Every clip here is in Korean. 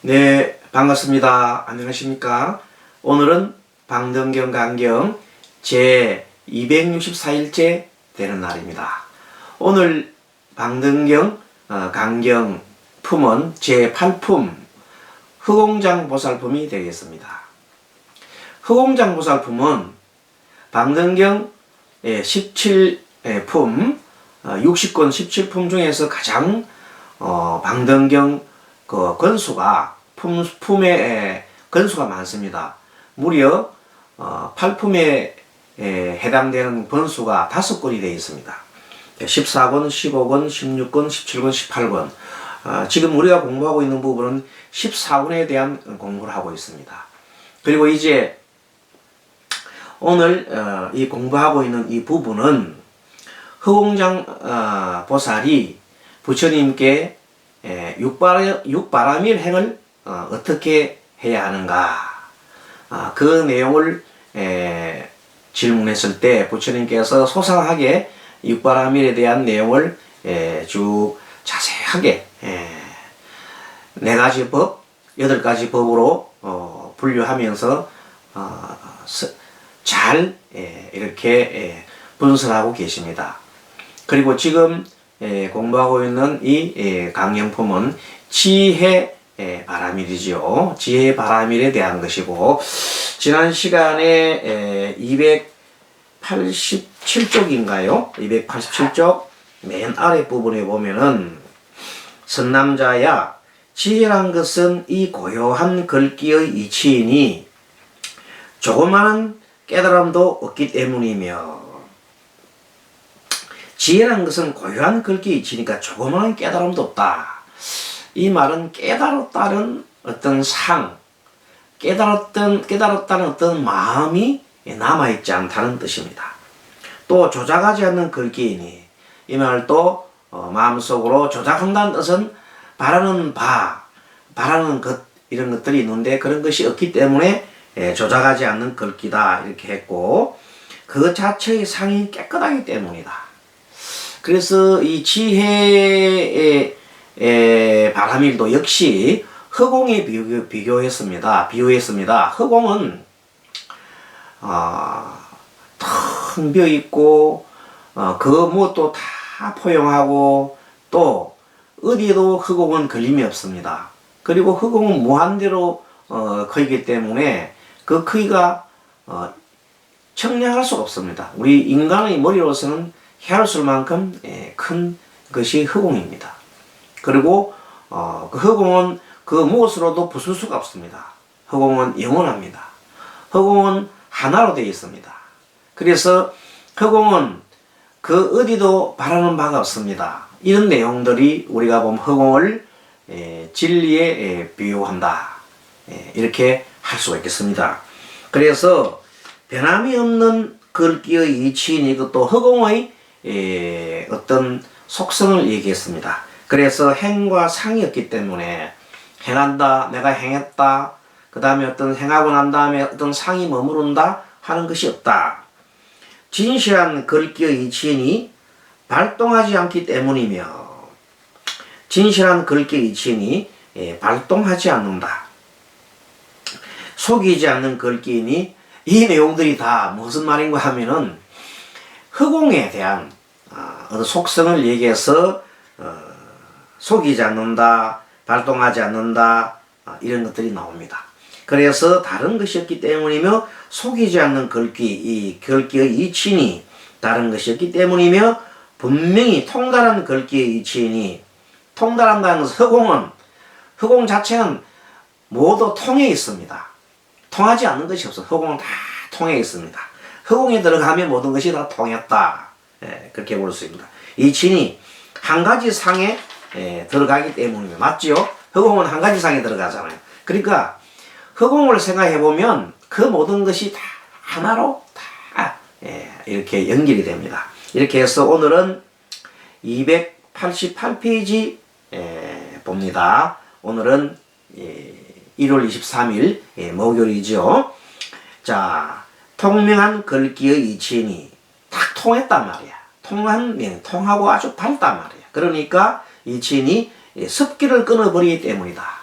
네, 반갑습니다. 안녕하십니까? 오늘은 방등경 강경 제 264일째 되는 날입니다. 오늘 방등경 강경 품은 제 8품 흑공장보살품이 되겠습니다. 흑공장보살품은 방등경 17품 60권 17품 중에서 가장 방등경 건수가 품의 건수가 많습니다. 무려 8품에 해당되는 번수가 5권이 되어 있습니다. 14권, 15권, 16권, 17권, 18권. 지금 우리가 공부하고 있는 부분은 14권에 대한 공부를 하고 있습니다. 그리고 이제 오늘 이 공부하고 있는 이 부분은 흑공장 보살이 부처님께 육바라밀 행을 어떻게 해야 하는가, 그 내용을 질문했을 때 부처님께서 소상하게 육바라밀에 대한 내용을 쭉 자세하게 4가지 법, 8가지 법으로 분류하면서 잘 이렇게 분석하고 계십니다. 그리고 지금 공부하고 있는 이 강령품은 지혜 바라밀이죠. 지혜 바라밀에 대한 것이고, 지난 시간에 287쪽인가요? 287쪽 맨 아래 부분에 보면은 선남자야, 지혜란 것은 이 고요한 글귀의 이치이니 조그마한 깨달음도 없기 때문이며, 지혜란 것은 고요한 글귀의 이치니까 조그마한 깨달음도 없다. 이 말은 깨달았다는 어떤 깨달았다는 어떤 마음이 남아있지 않다는 뜻입니다. 또 조작하지 않는 글귀이니, 이 말도 마음속으로 조작한다는 뜻은 바라는 것, 이런 것들이 있는데 그런 것이 없기 때문에 조작하지 않는 글귀다 이렇게 했고, 그 자체의 상이 깨끗하기 때문이다. 그래서 이 지혜의 바라밀도 역시 흑공에 비유했습니다. 흑공은 텅 비어있고 그 무엇도 다 포용하고, 또 어디에도 흑공은 걸림이 없습니다. 그리고 흑공은 무한대로 크기 때문에 그 크기가 청량할 수가 없습니다. 우리 인간의 머리로서는 헤아릴 수 만큼 큰 것이 흑공입니다. 그리고 그 흑공은 그 무엇으로도 부술 수가 없습니다. 흑공은 영원합니다. 흑공은 하나로 되어 있습니다. 그래서 흑공은 그 어디도 바라는 바가 없습니다. 이런 내용들이 우리가 보면 흑공을 진리에 비유한다, 이렇게 할 수가 있겠습니다. 그래서 변함이 없는 글귀의 이치인 이것도 흑공의 어떤 속성을 얘기했습니다. 그래서 행과 상이 없기 때문에 행한다, 내가 행했다, 그 다음에 어떤 행하고 난 다음에 어떤 상이 머무른다 하는 것이 없다. 진실한 글귀의 이치인이 발동하지 않기 때문이며, 진실한 글귀의 이치인이 발동하지 않는다. 속이지 않는 글귀인이, 이 내용들이 다 무슨 말인가 하면은 흑공에 대한 어떤 속성을 얘기해서 속이지 않는다, 발동하지 않는다, 이런 것들이 나옵니다. 그래서 다른 것이 없기 때문이며, 속이지 않는 글귀, 이 글귀의 이치니 다른 것이 없기 때문이며, 분명히 통달한 글귀의 이치니, 통달한다는 것은 흑공 자체는 모두 통해 있습니다. 통하지 않는 것이 없어. 흑공은 다 통해 있습니다. 흑공에 들어가면 모든 것이 다 통했다, 그렇게 볼 수 있습니다. 이치니 한 가지 상에 들어가기 때문에, 맞지요? 흑공은 한 가지 상에 들어가잖아요. 그러니까 흑공을 생각해 보면 그 모든 것이 다 하나로 다 이렇게 연결이 됩니다. 이렇게 해서 오늘은 288페이지 봅니다. 오늘은 1월 23일 목요일이죠. 자, 통명한 글귀의 이치니 딱 통했단 말이야. 통하고 아주 밝단 말이야. 그러니까 이치니 습기를 끊어버리기 때문이다.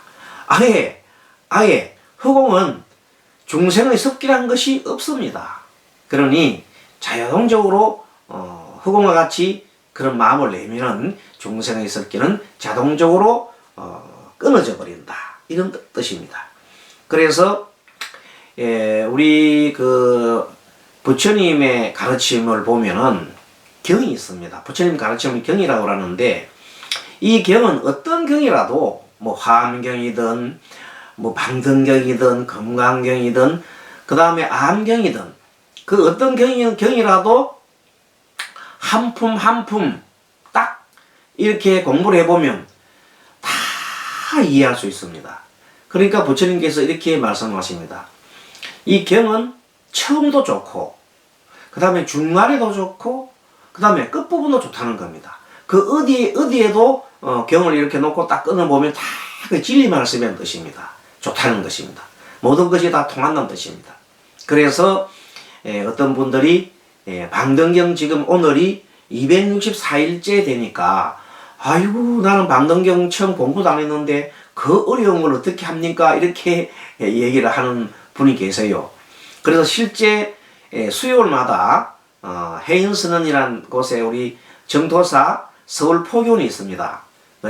아예 허공은 중생의 섭기란 것이 없습니다. 그러니 자동적으로 허공과 같이 그런 마음을 내면은 중생의 섭기는 자동적으로 끊어져 버린다. 이런 뜻입니다. 그래서 우리 그 부처님의 가르침을 보면은 경이 있습니다. 부처님 가르침을 경이라고 하는데 이 경은 어떤 경이라도 뭐 화엄경이든 뭐 방등경이든 금강경이든 그 다음에 암경이든 그 어떤 경이라도 한 품 한 품 딱 이렇게 공부를 해보면 다 이해할 수 있습니다. 그러니까 부처님께서 이렇게 말씀하십니다. 이 경은 처음도 좋고 그 다음에 중간에도 좋고 그 다음에 끝부분도 좋다는 겁니다. 그 어디에도 경을 이렇게 놓고 딱 끊어보면 다 그 진리 말씀이라는 뜻입니다. 좋다는 것입니다. 모든 것이 다 통한다는 뜻입니다. 그래서 어떤 분들이 방등경 지금 오늘이 264일째 되니까 아이고 나는 방등경 처음 공부도 안 했는데 그 어려운 걸 어떻게 합니까? 이렇게 얘기를 하는 분이 계세요. 그래서 실제 수요일마다 해인선언이라는 곳에 우리 정토사 서울포교원이 있습니다.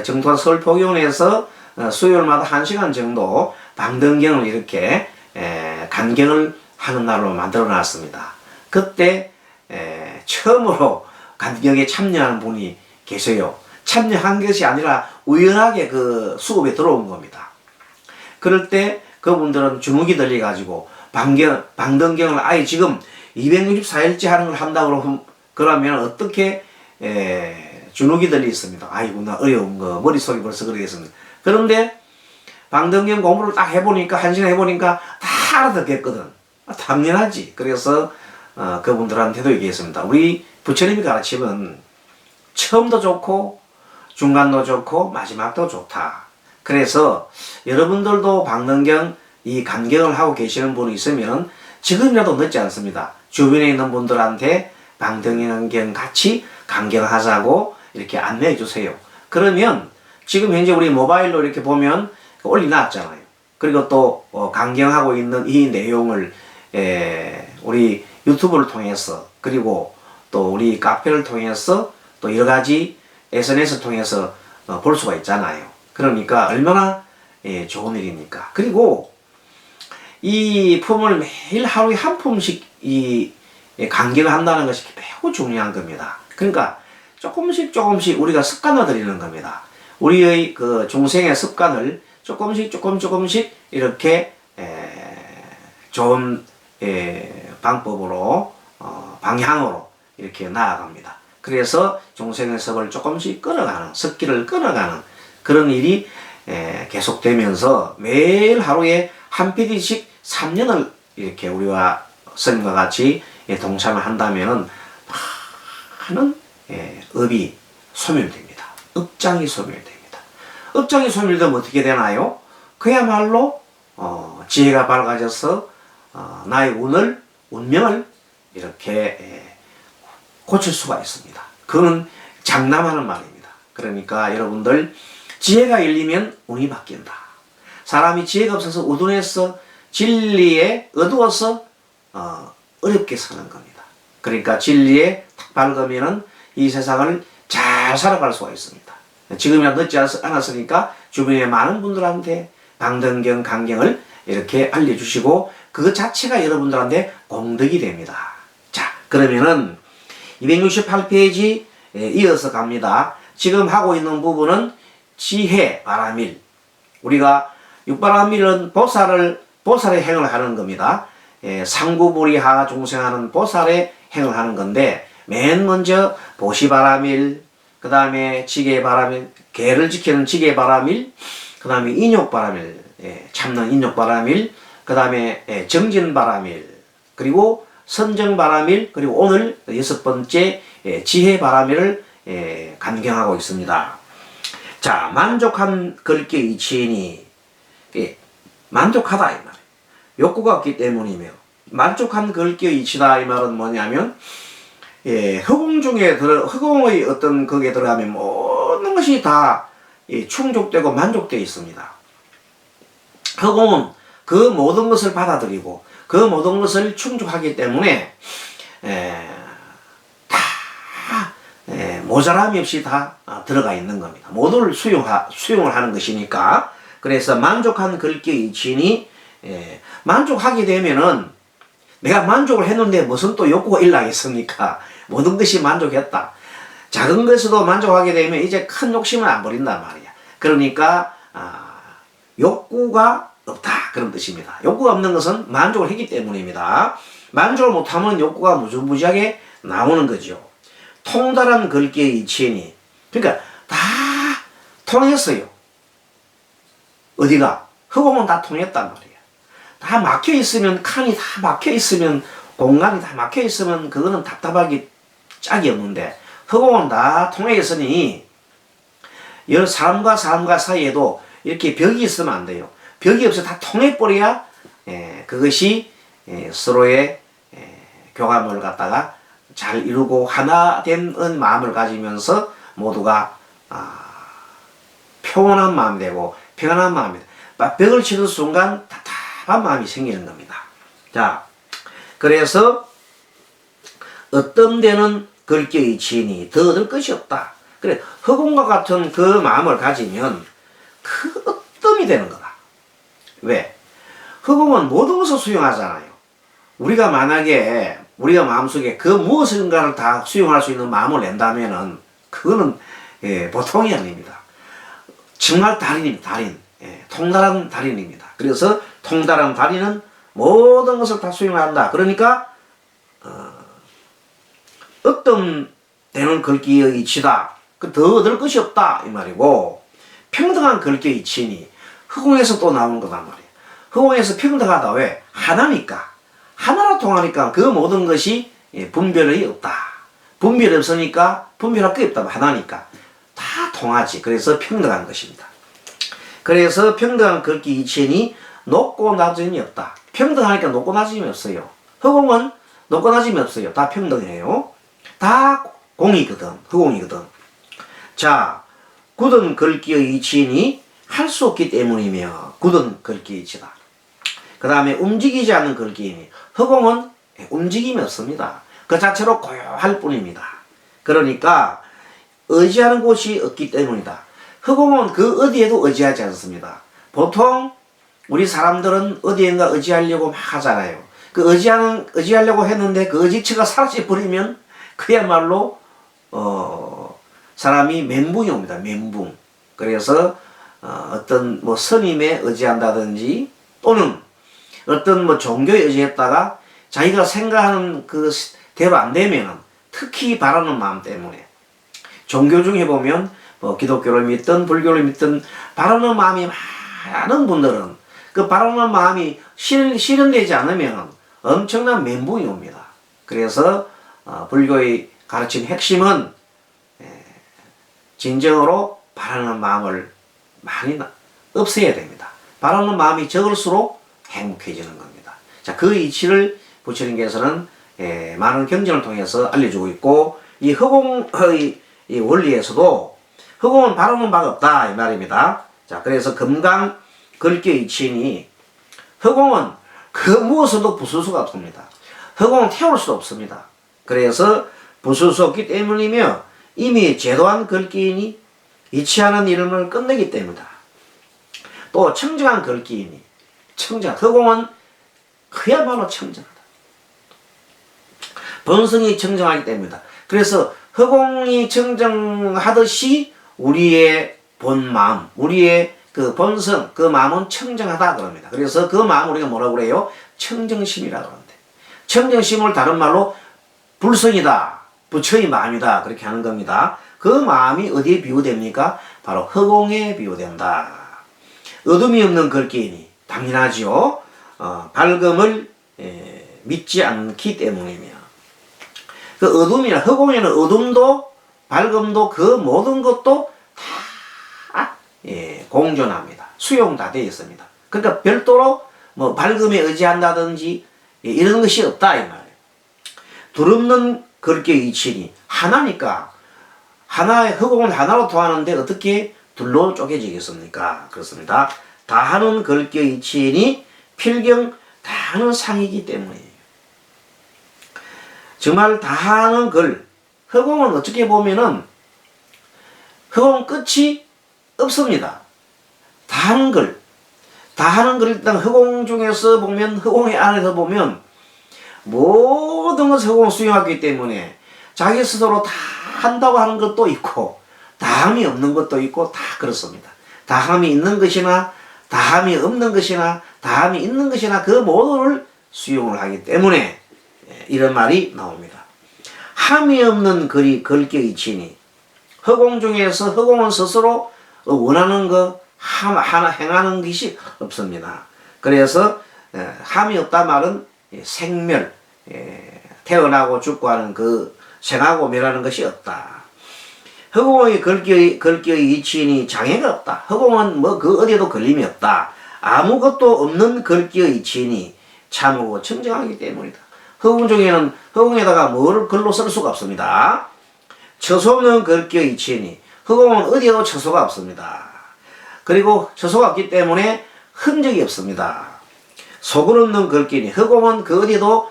정토사 서울포교원에서 수요일마다 1시간 정도 방등경을 이렇게 간경을 하는 날로 만들어 놨습니다. 그때 처음으로 간경에 참여하는 분이 계세요. 참여한 것이 아니라 우연하게 그 수업에 들어온 겁니다. 그럴 때 그분들은 주눅이 들려가지고 방등경을 아예 지금 264일째 하는 걸 한다고 그러면 어떻게 주눅이 들려 있습니다. 아이고 나 어려운 거 머릿속이 벌써 그러겠습니다. 그런데 방등경 공부를 딱 해보니까 1시간 해보니까 다 알아듣겠거든. 당연하지. 그래서 그분들한테도 얘기했습니다. 우리 부처님이 가르치면 처음도 좋고 중간도 좋고 마지막도 좋다. 그래서 여러분들도 방등경 이 간경을 하고 계시는 분이 있으면 지금이라도 늦지 않습니다. 주변에 있는 분들한테 방등경 같이 간경하자고 이렇게 안내해 주세요. 그러면 지금 현재 우리 모바일로 이렇게 보면 올려놨잖아요. 그리고 또 강경하고 있는 이 내용을 우리 유튜브를 통해서 그리고 또 우리 카페를 통해서 또 여러가지 SNS를 통해서 볼 수가 있잖아요. 그러니까 얼마나 좋은 일입니까? 그리고 이 품을 매일 하루에 한 품씩 이 강경을 한다는 것이 매우 중요한 겁니다. 그러니까 조금씩 우리가 습관화 들이는 겁니다. 우리의 그 중생의 습관을 조금씩 이렇게 좋은 방법으로 방향으로 이렇게 나아갑니다. 그래서 중생의 섭을 조금씩 끊어가는 습기를 끊어가는 그런 일이 계속되면서 매일 하루에 한 PD씩 3년을 이렇게 우리와 스님과 같이 동참을 한다면 많은 업이 소멸됩니다. 업장이 소멸됩니다. 업장이 소멸되면 어떻게 되나요? 그야말로 지혜가 밝아져서 나의 운명을 이렇게 고칠 수가 있습니다. 그거는 장담하는 말입니다. 그러니까 여러분들 지혜가 열리면 운이 바뀐다. 사람이 지혜가 없어서 우둔해서 진리에 어두워서 어렵게 사는 겁니다. 그러니까 진리에 탁 밝으면은 이 세상을 잘 살아갈 수가 있습니다. 지금이라도 늦지 않았으니까 주변에 많은 분들한테 방등경, 강경을 이렇게 알려주시고 그것 자체가 여러분들한테 공덕이 됩니다. 자, 그러면은 268페이지 이어서 갑니다. 지금 하고 있는 부분은 지혜 바라밀. 우리가 육바라밀은 보살의 행을 하는 겁니다. 상구부리하 중생하는 보살의 행을 하는 건데 맨 먼저 보시바라밀, 그 다음에 지게바라밀, 개를 지키는 지게바라밀, 그 다음에 인욕바라밀, 참는 인욕바라밀, 그 다음에 정진바라밀, 그리고 선정바라밀, 그리고 오늘 6번째 지혜바라밀을 간경하고 있습니다. 자, 만족한 글귀 이치인이 만족하다 이 말. 욕구가 없기 때문이며 만족한 글귀 이치다 이 말은 뭐냐면 허공 중에 허공의 어떤 거기에 들어가면 모든 것이 다 충족되고 만족되어 있습니다. 허공은 그 모든 것을 받아들이고 그 모든 것을 충족하기 때문에 다 모자람이 없이 다 들어가 있는 겁니다. 모두를 수용을 하는 것이니까. 그래서 만족한 글귀의 이치니 만족하게 되면은 내가 만족을 했는데 무슨 또 욕구가 일나겠습니까? 모든 것이 만족했다. 작은 것에도 만족하게 되면 이제 큰 욕심은 안 버린단 말이야. 그러니까 욕구가 없다 그런 뜻입니다. 욕구가 없는 것은 만족을 했기 때문입니다. 만족을 못하면 욕구가 무지무지하게 나오는 거죠. 통달한 글귀의 이치니, 그러니까 다 통했어요. 어디가? 허공은 다 통했단 말이야. 다 막혀 있으면, 칸이 다 막혀 있으면, 공간이 다 막혀 있으면 그거는 답답하기 짝이 없는데 허공은 다 통해 있으니 여러 사람과 사람과 사이에도 이렇게 벽이 있으면 안 돼요. 벽이 없어 다 통해 버려야 그것이 서로의 교감을 갖다가 잘 이루고 하나 된 마음을 가지면서 모두가 평온한 마음이 되고 평안한 마음이 되고 벽을 치는 순간 답답한 마음이 생기는 겁니다. 자, 그래서 어떤 데는 글귀의 이치니 더 얻을 것이 없다. 그래, 허공과 같은 그 마음을 가지면 그 어뜸이 되는 거다. 왜? 허공은 모든 것을 수용하잖아요. 우리가 만약에 우리가 마음속에 그 무엇인가를 다 수용할 수 있는 마음을 낸다면은 그거는 보통이 아닙니다. 정말 달인입니다. 달인. 통달한 달인입니다. 그래서 통달한 달인은 모든 것을 다 수용한다. 그러니까 어떤 되는 글귀의 이치다. 그 더 얻을 것이 없다 이 말이고, 평등한 글귀의 이치니 허공에서 또 나오는 거단 말이에요. 허공에서 평등하다. 왜? 하나니까. 하나로 통하니까 그 모든 것이 분별이 없다. 분별이 없으니까 분별할 게 없다. 하나니까 다 통하지. 그래서 평등한 것입니다. 그래서 평등한 글귀 이치니 높고 낮음이 없다. 평등하니까 높고 낮음이 없어요. 허공은 높고 낮음이 없어요. 다 평등해요. 다 공이거든. 허공이거든. 자, 굳은 글귀의 이치니 할 수 없기 때문이며 굳은 글귀의 이치다. 그 다음에 움직이지 않는 글귀이니 허공은 움직임이 없습니다. 그 자체로 고요할 뿐입니다. 그러니까 의지하는 곳이 없기 때문이다. 허공은 그 어디에도 의지하지 않습니다. 보통 우리 사람들은 어디엔가 의지하려고 막 하잖아요. 그 의지하려고 했는데 그 의지처가 사라져버리면 그야말로 사람이 멘붕이 옵니다. 멘붕. 그래서 어떤 뭐 스님에 의지한다든지 또는 어떤 뭐 종교에 의지했다가 자기가 생각하는 그 대로 안 되면, 특히 바라는 마음 때문에, 종교 중에 보면 뭐 기독교를 믿든 불교를 믿든 바라는 마음이 많은 분들은 그 바라는 마음이 실현되지 않으면 엄청난 멘붕이 옵니다. 그래서 불교의 가르침 핵심은 진정으로 바라는 마음을 많이 없애야 됩니다. 바라는 마음이 적을수록 행복해지는 겁니다. 자, 그 이치를 부처님께서는 많은 경전을 통해서 알려주고 있고, 이 허공의 이 원리에서도 허공은 바라는 바가 없다 이 말입니다. 자, 그래서 금강 글귀의 이치니 허공은 그 무엇으로도 부술 수가 없습니다. 허공은 태울 수도 없습니다. 그래서 부술 수 없기 때문이며 이미 제도한 글귀이니 이치하는 이름을 끝내기 때문이다. 또 청정한 글귀이니 허공은 그야말로 청정하다. 본성이 청정하기 때문이다. 그래서 허공이 청정하듯이 우리의 본마음, 우리의 그 본성, 그 마음은 청정하다 그럽니다. 그래서 그 마음 우리가 뭐라고 그래요? 청정심이라고 그러는데, 청정심을 다른 말로 불성이다, 부처의 마음이다 그렇게 하는 겁니다. 그 마음이 어디에 비유됩니까? 바로 허공에 비유된다. 어둠이 없는 글귀이니 당연하지요. 밝음을 믿지 않기 때문이며, 그 어둠이나 허공에는 어둠도 밝음도 그 모든 것도 다 공존합니다. 수용 다 되어 있습니다. 그러니까 별도로 뭐 밝음에 의지한다든지 이런 것이 없다 이 말이에요. 두렵는 글귀의 이치니 하나니까, 하나의 허공은 하나로 통하는데 어떻게 둘로 쪼개지겠습니까? 그렇습니다. 다하는 글귀의 치인이 필경 다하는 상이기 때문이에요. 정말 다하는 글, 허공은 어떻게 보면은 허공 끝이 없습니다. 다하는 글, 다하는 글, 일단 허공 중에서 보면, 허공의 안에서 보면 모든 것을 허공을 수용하기 때문에 자기 스스로 다 한다고 하는 것도 있고 다함이 없는 것도 있고 다 그렇습니다. 다함이 있는 것이나 다함이 없는 것이나 다함이 있는 것이나 그 모두를 수용을 하기 때문에 이런 말이 나옵니다. 함이 없는 글이 글격이 치니 허공 중에서 허공은 스스로 원하는 거 하나 행하는 것이 없습니다. 그래서 함이 없다 말은 생멸, 태어나고 죽고 하는 그 생하고 멸하는 것이 없다. 허공의 글격의 이치인이 장애가 없다. 허공은 뭐 그 어디에도 걸림이 없다. 아무것도 없는 글격의 이치인이 참으로 청정하기 때문이다. 허공 중에는 허공에다가 뭐를 글로 쓸 수가 없습니다. 처소 없는 글격의 이치인이 허공은 어디에도 처소가 없습니다. 그리고 처소가 없기 때문에 흔적이 없습니다. 소굴 없는 글귀니 허공은 그 어디도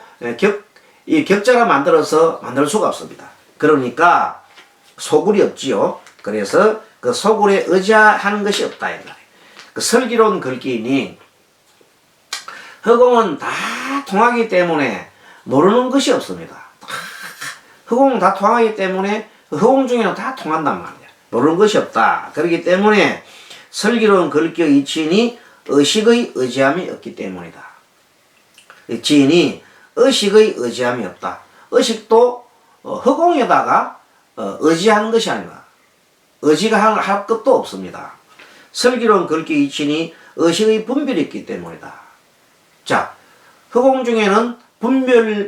격자가 만들어서 만들 수가 없습니다. 그러니까 소굴이 없지요. 그래서 그 소굴에 의지하는 것이 없다. 그 슬기로운 글귀니 허공은 다 통하기 때문에 모르는 것이 없습니다. 허공은 다 통하기 때문에 허공 중에는 다 통한단 말이야. 모르는 것이 없다. 그렇기 때문에 슬기로운 글귀의 이치인이 의식의 의지함이 없기 때문이다. 지인이 의식의 의지함이 없다. 의식도 허공에다가 의지하는 것이 아니라 의지가 할 것도 없습니다. 슬기로운 글귀의 이치인이 의식의 분별이 있기 때문이다. 자, 허공 중에는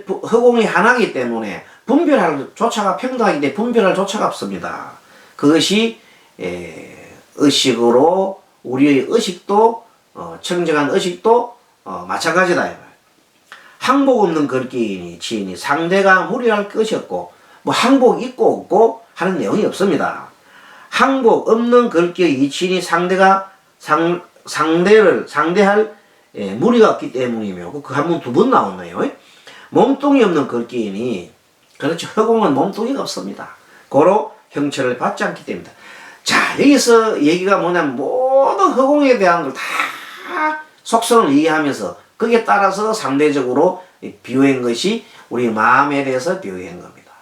허공이 하나이기 때문에 분별할 조차가 평등하기 때문에 분별할 조차가 없습니다. 그것이 의식으로 우리의 의식도 청정한 의식도 마찬가지다. 항복 없는 글귀인이 지인이 상대가 무리할 것이 없고 뭐 항복 있고 없고 하는 내용이 없습니다. 항복 없는 글귀의 이치인이 상대를 상대할 무리가 없기 때문이며 그 한 번 두 번 나오네요. 몸뚱이 없는 글귀인이 그렇죠. 허공은 몸뚱이가 없습니다. 고로 형체를 받지 않기 때문이다. 자, 여기서 얘기가 뭐냐면 모든 허공에 대한 걸 다 속성을 이해하면서 거기에 따라서 상대적으로 비유한 것이 우리 마음에 대해서 비유한 겁니다.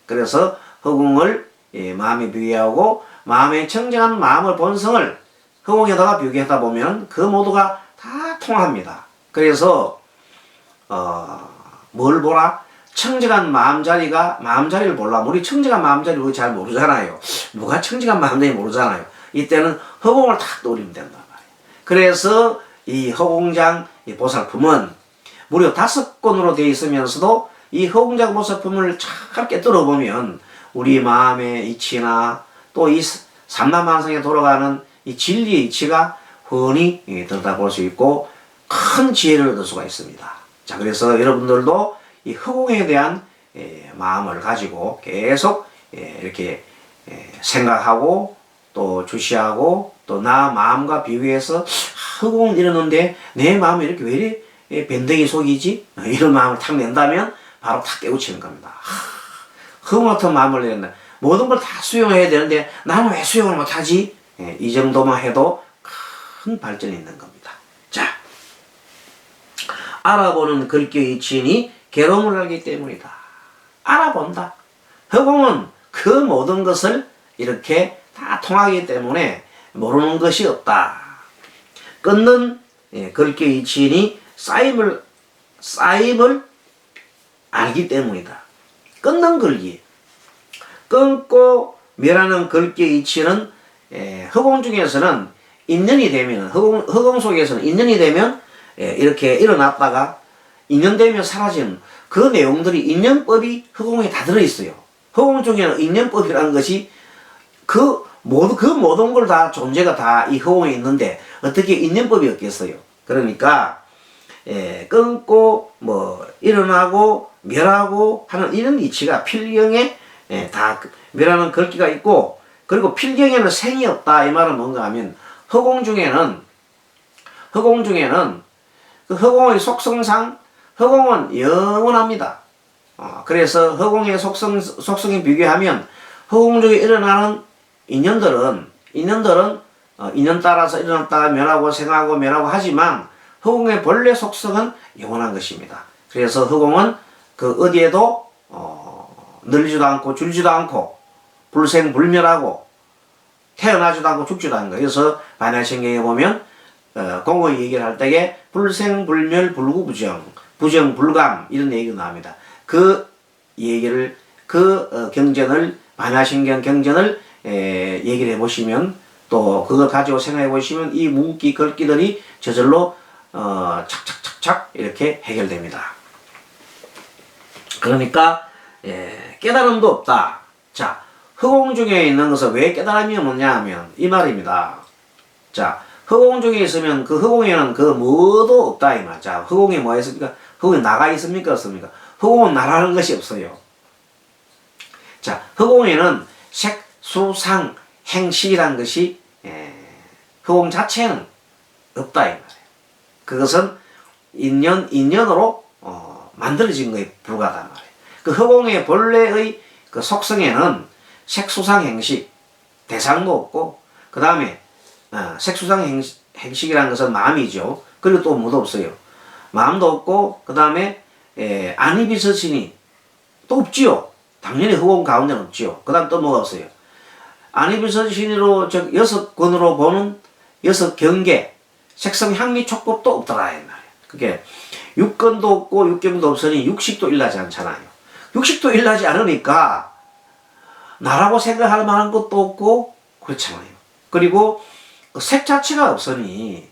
그래서 허공을 마음에 비유하고 마음에 청정한 마음의 본성을 허공에다가 비유하다 보면 그 모두가 다 통합니다. 그래서 뭘 보라? 청정한 마음자리를 몰라. 우리 청정한 마음자리를 잘 모르잖아요. 누가 청정한 마음자리 모르잖아요. 이때는 허공을 탁 떠올리면 된단 말이에요. 그래서 이 허공장 이 보살품은 무려 5권으로 되어 있으면서도 이 허공장 보살품을 잘 깨뜨려 보면 우리 마음의 이치나 또 이 삼라만상에 돌아가는 이 진리의 이치가 훤히 들여다볼 수 있고 큰 지혜를 얻을 수가 있습니다. 자, 그래서 여러분들도 이 허공에 대한 마음을 가지고 계속 이렇게 생각하고 또 주시하고 또 나 마음과 비교해서 허공은 이러는데 내 마음이 이렇게 왜 이래 변덕이 속이지? 이런 마음을 탁 낸다면 바로 탁 깨우치는 겁니다. 허공 같은 마음을 낸다. 모든 걸 다 수용해야 되는데 나는 왜 수용을 못하지? 이 정도만 해도 큰 발전이 있는 겁니다. 자, 알아보는 글귀의 이치인이 괴로움을 알기 때문이다. 알아본다. 허공은 그 모든 것을 이렇게 다 통하기 때문에 모르는 것이 없다. 끊는 글귀의 이치인이 쌓임을 알기 때문이다. 끊는 글귀. 끊고 멸하는 글귀의 이치는 허공 중에서는 인연이 되면 허공 속에서는 인연이 되면 이렇게 일어났다가 인연되면 사라지는 그 내용들이 인연법이 허공에 다 들어있어요. 허공 중에는 인연법이라는 것이 그 모든 걸 다 존재가 다 이 허공에 있는데 어떻게 인연법이 없겠어요. 그러니까 끊고 뭐 일어나고 멸하고 하는 이런 이치가 필경에 다 멸하는 글귀가 있고 그리고 필경에는 생이 없다 이 말은 뭔가 하면 허공 중에는 허공 중에는 그 허공의 속성상 허공은 영원합니다. 그래서 허공의 속성에 비교하면 허공 중에 일어나는 인연들은 인연 따라서 일어났다가 멸하고 생하고 멸하고 하지만 허공의 본래 속성은 영원한 것입니다. 그래서 허공은 그 어디에도 늘지도 않고 줄지도 않고 불생불멸하고 태어나지도 않고 죽지도 않은 거예요. 그래서 반야신경에 보면 공의 얘기를 할 때에 불생불멸 불구부정 부정불감 이런 얘기가 나옵니다. 그 얘기를 경전을 반야신경 경전을 얘기를 해보시면 또 그걸 가지고 생각해 보시면 이 문기 글귀들이 저절로 착착착착 이렇게 해결됩니다. 그러니까 깨달음도 없다. 자, 허공 중에 있는 것은 왜 깨달음이 없느냐 하면 이 말입니다. 자, 허공 중에 있으면 그 허공에는 그 뭐도 없다 이 말. 자, 허공에 뭐가 있습니까? 허공에 나가 있습니까? 없습니까? 허공은 나라는 것이 없어요. 자, 허공에는 색, 수, 상, 행식이라는 것이 허공 자체는 없다 이 말이에요. 그것은 인연으로 만들어진 것에 불과하단 말이에요. 그 허공의 본래의 그 속성에는 색수상 행식 대상도 없고 그 다음에 색수상 행식이라는 것은 마음이죠. 그리고 또 뭐도 없어요. 마음도 없고 그 다음에 안이비서신이 또 없지요. 당연히 허공 가운데는 없지요. 그 다음 또 뭐가 없어요. 안이비서신으로 즉 6권으로 보는 6경계 색성 향미 촉법도 없더라 이 말이에요. 그게 육건도 없고 육경도 없으니 육식도 일나지 않잖아요. 육식도 일나지 않으니까 나라고 생각할 만한 것도 없고 그렇잖아요. 그리고 색 자체가 없으니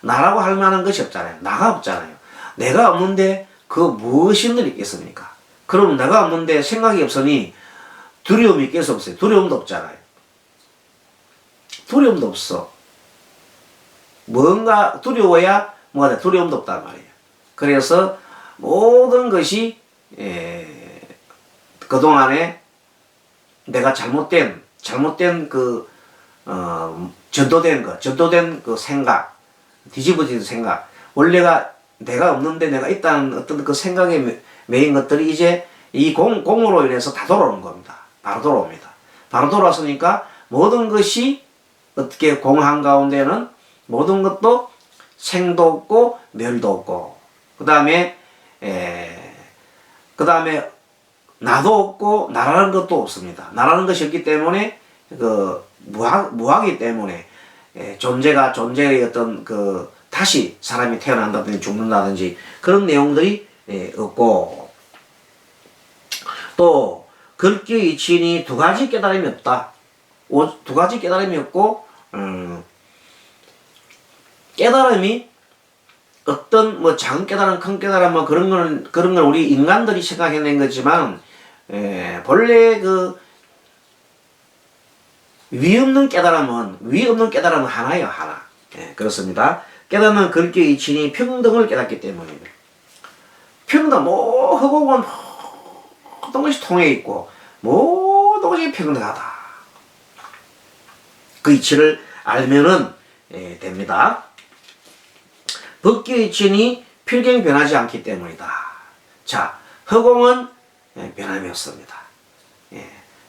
나라고 할 만한 것이 없잖아요. 나가 없잖아요. 내가 없는데 그 무엇이 늘 있겠습니까? 그럼 내가 없는데 생각이 없으니 두려움이 있겠어 없어요? 두려움도 없잖아요. 두려움도 없어. 뭔가 두려워야 뭐가 돼? 두려움도 없단 말이에요. 그래서 모든 것이 그동안에 내가 잘못된 그 전도된 그 생각, 뒤집어진 생각, 원래가 내가 없는데 내가 있다는 어떤 그 생각에 매인 것들이 이제 이 공으로 인해서 다 돌아오는 겁니다. 바로 돌아옵니다. 바로 돌아왔으니까 모든 것이 어떻게 공한 가운데는 모든 것도 생도 없고 멸도 없고 그 다음에 나도 없고 나라는 것도 없습니다. 나라는 것이 없기 때문에 그 무하기 때문에 존재의 어떤 그 다시 사람이 태어난다든지 죽는다든지 그런 내용들이 없고 또 글귀의 이치인이 두 가지 깨달음이 없다. 두 가지 깨달음이 없고 깨달음이 어떤 뭐 작은 깨달음, 큰 깨달음 뭐 그런 건 우리 인간들이 생각해낸 거지만 본래 그 위 없는 깨달음은 하나예요, 하나. 그렇습니다. 깨닫는 글귀의 이치니 평등을 깨닫기 때문입니다. 평등, 허공은 모든 것이 통해 있고 모든 것이 평등하다. 그 이치를 알면은 됩니다. 법규의 이치니 필경이 변하지 않기 때문이다. 자, 허공은 변함이 없습니다.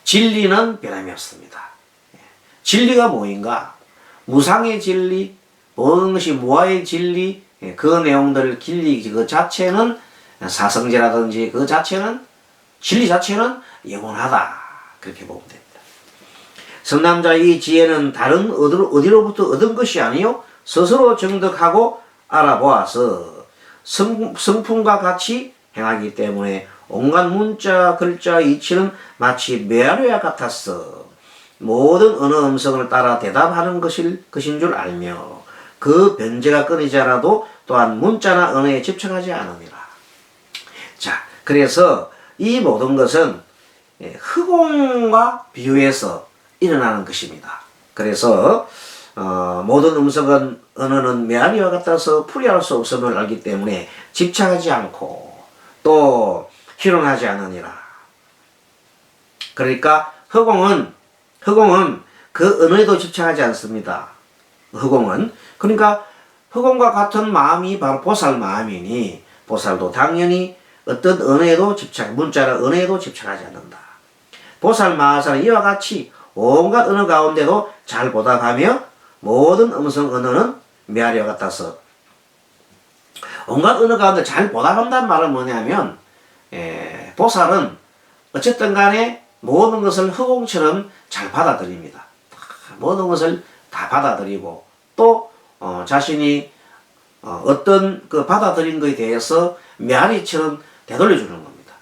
진리는 변함이 없습니다. 진리가 뭐인가? 무상의 진리, 모든 것이 무아의 진리, 그 내용들을 그 자체는 사성제라든지 그 자체는 진리 자체는 영원하다. 그렇게 보면 됩니다. 성남자의 지혜는 다른 어디로부터 얻은 것이 아니요 스스로 정득하고 알아보아서 성품과 같이 행하기 때문에 온갖 문자, 글자, 이치는 마치 메아리와 같았어. 모든 언어 음성을 따라 대답하는 것인 줄 알며 그 변제가 끊이지 않아도 또한 문자나 언어에 집착하지 않으니라. 자, 그래서 이 모든 것은 허공과 비유해서 일어나는 것입니다. 그래서 모든 음성은 언어는 메아리와 같아서 풀이할 수 없음을 알기 때문에 집착하지 않고 또 희롱하지 않으니라. 그러니까 허공은 그 언어에도 집착하지 않습니다. 허공은 그러니까 흑원과 같은 마음이 바로 보살 마음이니 보살도 당연히 어떤 언어에도 문자나 언어에도 집착하지 않는다. 보살 마하사는 이와 같이 온갖 언어 가운데도 잘 보답하며 모든 음성 언어는 메아리와 같아서 온갖 언어 가운데 잘 보답한다는 말은 뭐냐면 보살은 어쨌든 간에 모든 것을 허공처럼 잘 받아들입니다. 모든 것을 다 받아들이고 또 자신이 어떤 그 받아들인 것에 대해서 메아리처럼 되돌려주는 겁니다.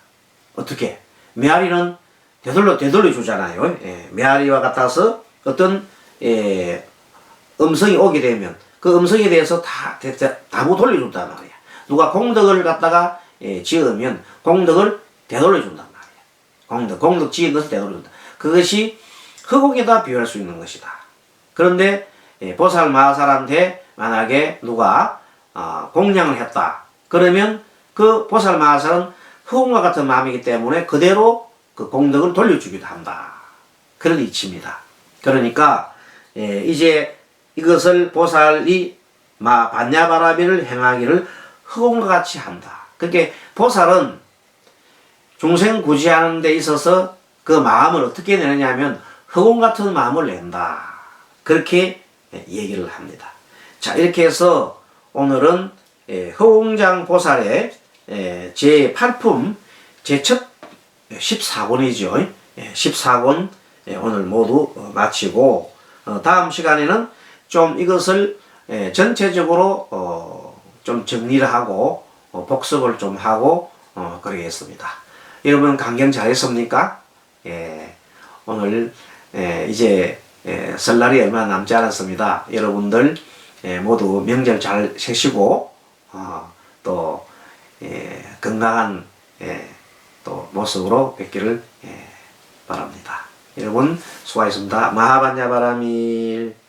어떻게? 메아리는 되돌려주잖아요. 메아리와 같아서 어떤 음성이 오게 되면 그 음성에 대해서 다 돌려준단 말이야. 누가 공덕을 갖다가 지으면 공덕을 되돌려준단 말이야. 공덕 지은 것을 되돌려준다. 그것이 흑옥에다 비유할 수 있는 것이다. 그런데 보살 마하사한테 만약에 누가 공양을 했다. 그러면 그 보살 마하사는 흑옥과 같은 마음이기 때문에 그대로 그 공덕을 돌려주기도 한다. 그런 이치입니다. 그러니까 이제 이것을 보살이 반야바라미를 행하기를 흑옥과 같이 한다. 그러니까 보살은 중생 구제하는 데 있어서 그 마음을 어떻게 내느냐 하면 흑옥 같은 마음을 낸다. 그렇게 얘기를 합니다. 자, 이렇게 해서 오늘은 허공장 보살의 제8품 제첫 14권이죠. 14권 오늘 모두 마치고 다음 시간에는 좀 이것을 전체적으로 좀 정리를 하고 복습을 좀 하고 그러겠습니다. 여러분 강경 잘했습니까? 오늘 이제 설날이 얼마 남지 않았습니다. 여러분들 모두 명절 잘 세시고 또 건강한 또 모습으로 뵙기를 바랍니다. 여러분 수고하셨습니다. 마하반야바라밀.